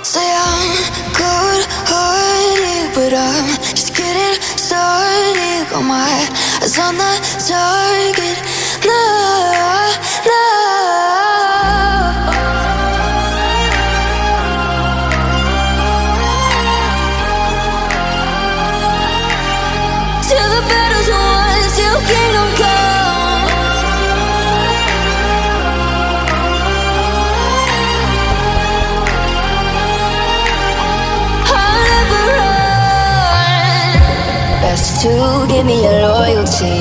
Say I'm good-hearted, but I'm just getting started. Got my eyes on the target. No, no. Till the battle's won, till kingdom come. I'll never run. Best to give me your loyalty,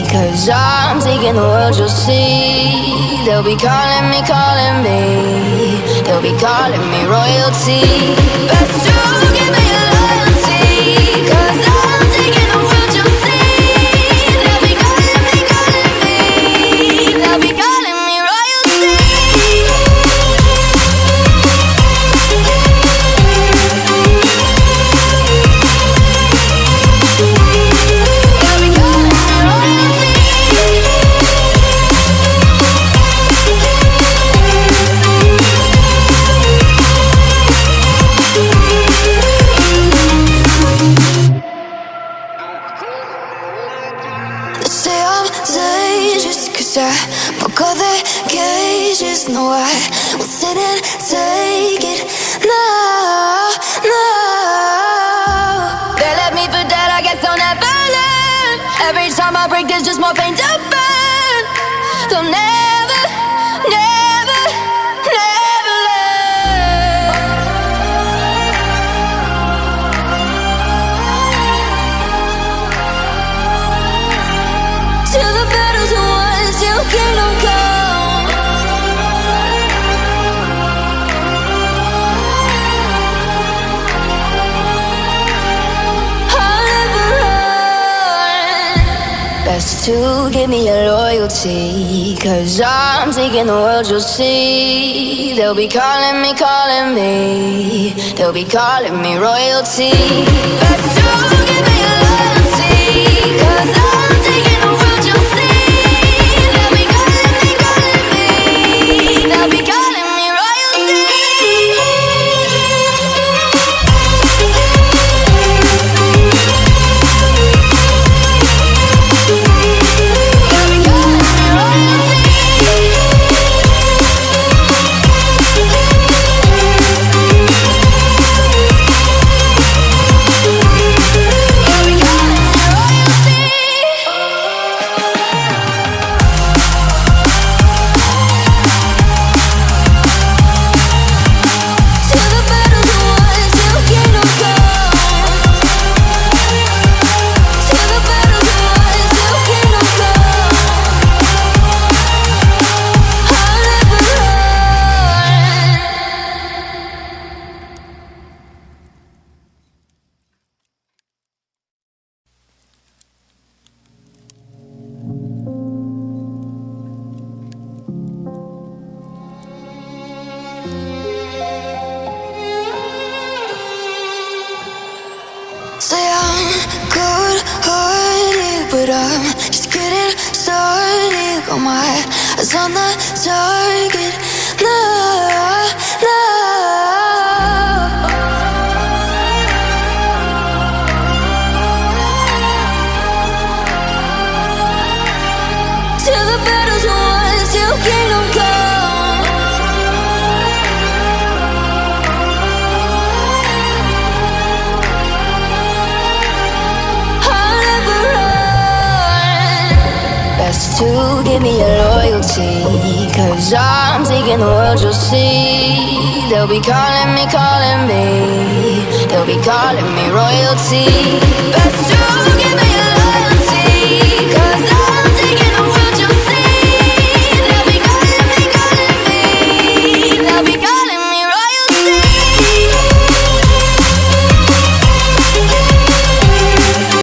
'cause I'm taking the world, you'll see. They'll be calling me, they'll be calling me royalty. Best to give me your loyalty, 'cause I'm taking the world, you'll see. They'll be calling me, they'll be calling me royalty. They'll be calling me royalty. They say I'm dangerous, 'cause I broke all their cages. No, I won't sit and take it. No, no. They left me for dead, I guess I'll never learn. Every time I break, there's just more pain to burn. They'll never, never, never learn. Till the battle's won, till kingdom come. I'll never run. Best to give me your loyalty, 'cause I'm taking the world, you'll see. They'll be calling me, they'll be calling me royalty. Best to give me your loyalty, 'cause I'm taking the world, you'll see. They'll be calling me, they'll be calling me royalty. They'll be calling me royalty. They'll be calling me royalty. Till the battle's won, till kingdom come. Till the battle's won, till kingdom come. I'll never run. Say I'm good-hearted, but I'm just getting started. Got my eyes on the target. No, no. Till the battle's won, till kingdom come. I'll never run. Best to give me your loyalty, 'cause I'm taking the world, you'll see. They'll be calling me, they'll be calling me royalty. Best to give me